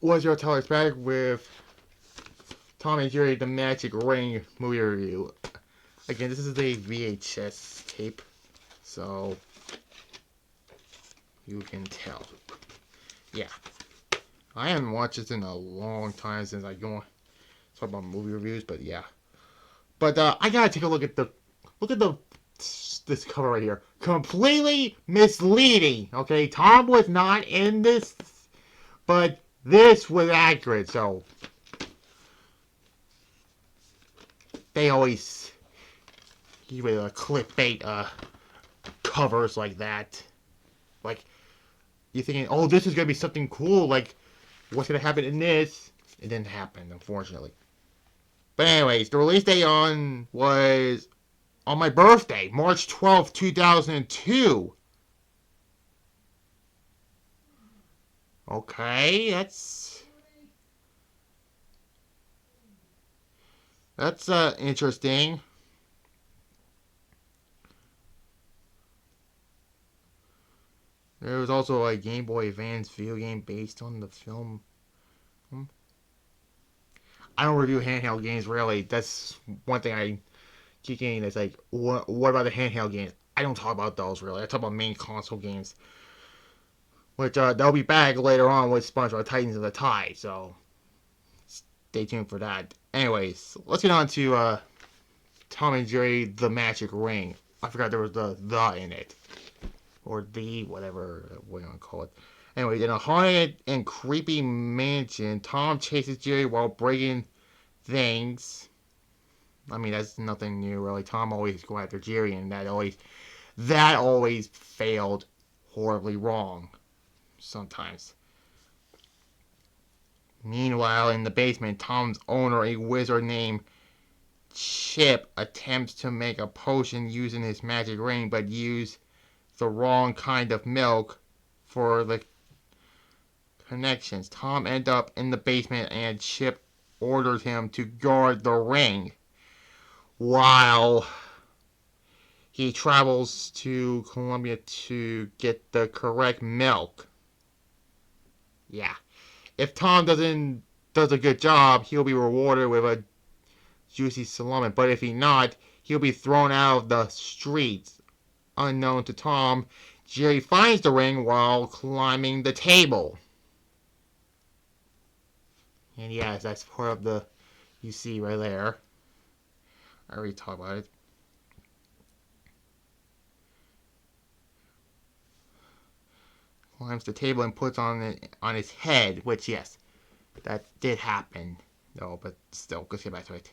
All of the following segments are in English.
Was your Tyler back with Tom and Jerry The Magic Ring movie review. Again, this is a VHS tape, so you can tell. Yeah, I haven't watched this in a long time since I go talk about movie reviews, but yeah. But I gotta take a look at the this cover right here. Completely misleading. Okay, Tom was not in this, but this was accurate. So they always give it a clickbait covers like that. Like you're thinking, oh, this is gonna be something cool. Like what's gonna happen in this? It didn't happen, unfortunately. But anyways, the release date on was on my birthday, March 12th, 2002. Okay, that's interesting. There was also a Game Boy Advance video game based on the film. I don't review handheld games really. That's one thing I keep getting. It's like, what about the handheld games? I don't talk about those really. I talk about main console games, which they'll be back later on with SpongeBob Titans of the Tide. So stay tuned for that. Anyways, let's get on to Tom and Jerry: The Magic Ring. I forgot there was the in it, or the whatever we want to call it. Anyway, in a haunted and creepy mansion, Tom chases Jerry while breaking things. I mean, that's nothing new really. Tom always go after Jerry, and that always failed horribly wrong sometimes. Meanwhile, in the basement, Tom's owner, a wizard named Chip, attempts to make a potion using his magic ring, but used the wrong kind of milk for the connections. Tom ends up in the basement, and Chip orders him to guard the ring while he travels to Colombia to get the correct milk. Yeah. If Tom does a good job, he'll be rewarded with a juicy salami. But if he not, he'll be thrown out of the streets. Unknown to Tom, Jerry finds the ring while climbing the table. And yes, that's part of the you see right there. I already talked about it. Climbs the table and puts on it on his head, which yes, that did happen. No, but still, let's get back to it.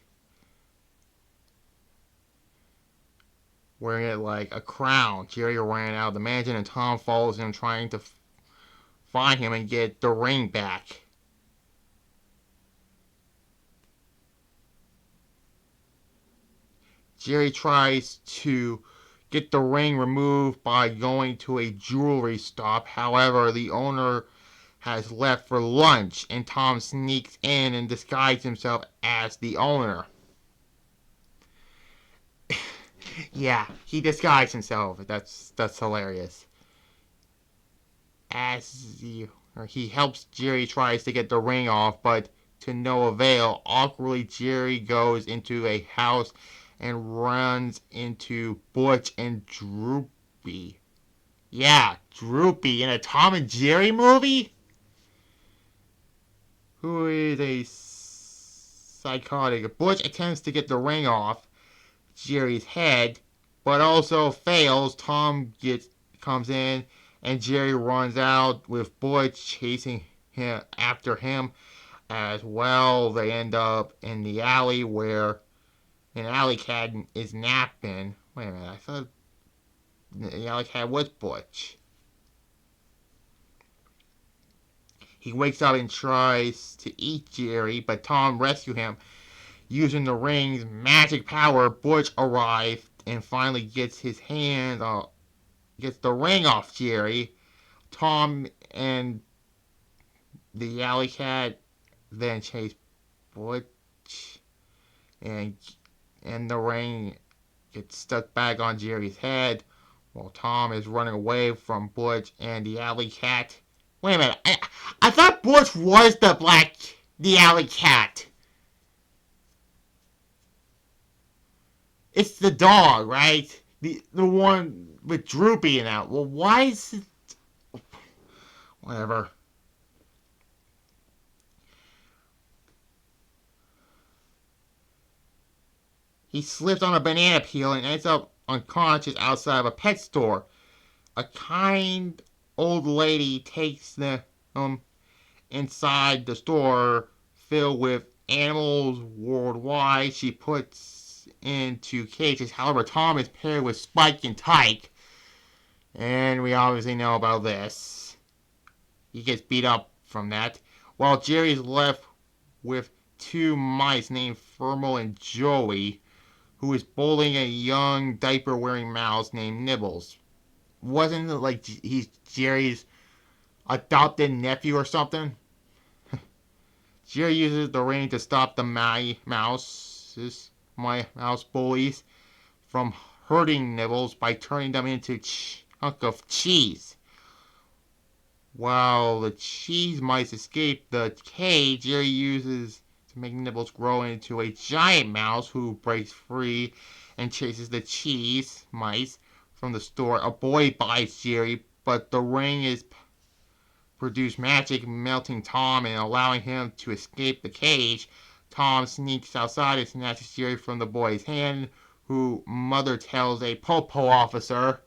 Wearing it like a crown, Jerry ran out of the mansion and Tom follows him trying to find him and get the ring back. Jerry tries to get the ring removed by going to a jewelry stop. However, the owner has left for lunch and Tom sneaks in and disguises himself as the owner. Yeah, he disguised himself. That's hilarious. He helps Jerry tries to get the ring off, but to no avail. Awkwardly, Jerry goes into a house and runs into Butch and Droopy. Yeah, Droopy in a Tom and Jerry movie? Who is a psychotic. Butch attempts to get the ring off Jerry's head, but also fails. Comes in, and Jerry runs out with Butch chasing him after him as well. They end up in the alley where an alley cat is napping. Wait a minute, I thought the alley cat was Butch. He wakes up and tries to eat Jerry, but Tom rescues him. Using the ring's magic power, Butch arrives and finally gets the ring off Jerry. Tom and the alley cat then chase Butch, and the ring gets stuck back on Jerry's head while Tom is running away from Butch and the alley cat. Wait a minute. I thought Butch was the alley cat. It's the dog, right? The one with Droopy and out. Well, why is it? Whatever. He slips on a banana peel and ends up unconscious outside of a pet store. A kind old lady takes them inside the store filled with animals worldwide. She puts into cages. However, Tom is paired with Spike and Tyke, and we obviously know about this. He gets beat up from that, while Jerry is left with two mice named Fermo and Joey, who is bullying a young diaper-wearing mouse named Nibbles. Wasn't it like he's Jerry's adopted nephew or something? Jerry uses the ring to stop the my mouse bullies from hurting Nibbles by turning them into chunk of cheese. While the cheese mice escape the cage, Jerry uses to make Nibbles grow into a giant mouse who breaks free and chases the cheese mice from the store. A boy bites Jerry, but the ring is produce magic, melting Tom and allowing him to escape the cage. Tom sneaks outside and snatches Jerry from the boy's hand, who Mother tells a Popo officer.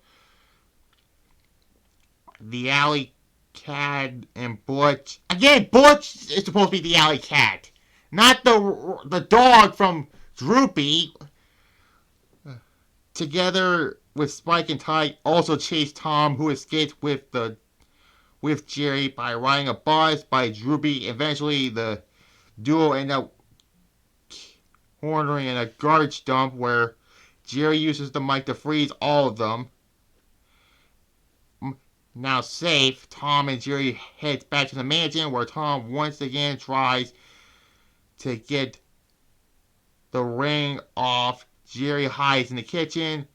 The alley cat and Butch. Again, Butch is supposed to be the alley cat, not the dog from Droopy. Together with Spike and Ty, also chase Tom, who escapes with Jerry by riding a bus by Droopy. Eventually, the duo end up cornering in a garbage dump where Jerry uses the mic to freeze all of them. Now safe, Tom and Jerry heads back to the mansion where Tom once again tries to get the ring off. Jerry hides in the kitchen,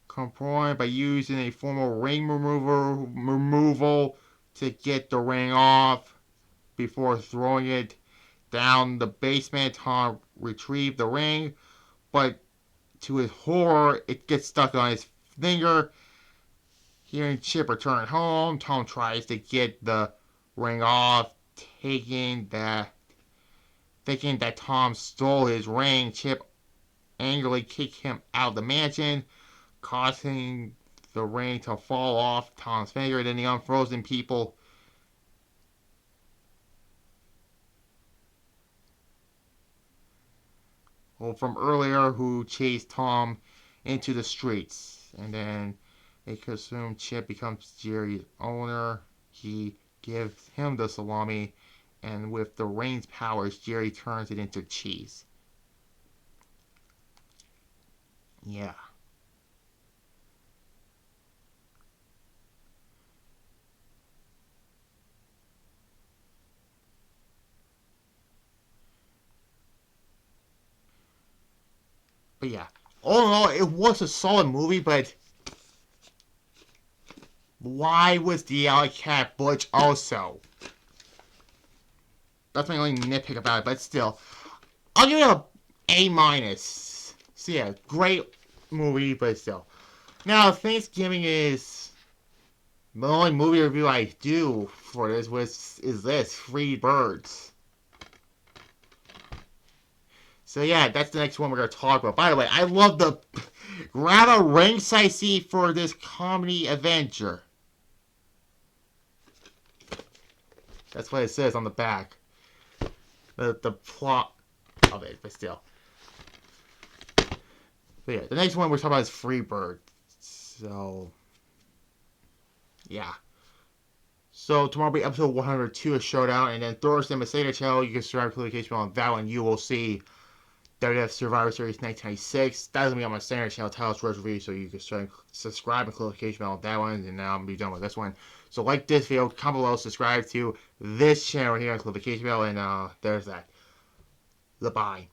compromised by using a formal ring removal to get the ring off before throwing it down the basement. Tom retrieves the ring, but to his horror, it gets stuck on his finger. Hearing Chip return home, Tom tries to get the ring off, thinking that Tom stole his ring. Chip angrily kicks him out of the mansion, causing the ring to fall off Tom's finger. Then the unfrozen people from earlier who chased Tom into the streets. And then they assume Chip becomes Jerry's owner. He gives him the salami, and with the ring's powers, Jerry turns it into cheese. Yeah. But yeah. All in all, it was a solid movie, but why was the alley cat Butch also? That's my only nitpick about it, but still. I'll give it a A minus. So yeah, great movie, but still. Now, Thanksgiving is the only movie review I do for this is this, Free Birds. So yeah, that's the next one we're going to talk about. By the way, I love the grab a ringside seat for this comedy adventure. That's what it says on the back. The plot of it, but still. But yeah, the next one we're talking about is Freebird. So, yeah. So tomorrow will be episode 102 of Showdown, and then Thursday on the Seder channel, you can subscribe to the notification bell on that one. You will see WWF Survivor Series 1996. That's going to be on my Seder channel, Talos Rose Review, so you can subscribe and click the notification bell on that one, and now I'm going to be done with this one. So like this video, comment below, subscribe to this channel here, and click the notification bell, and there's that. Goodbye.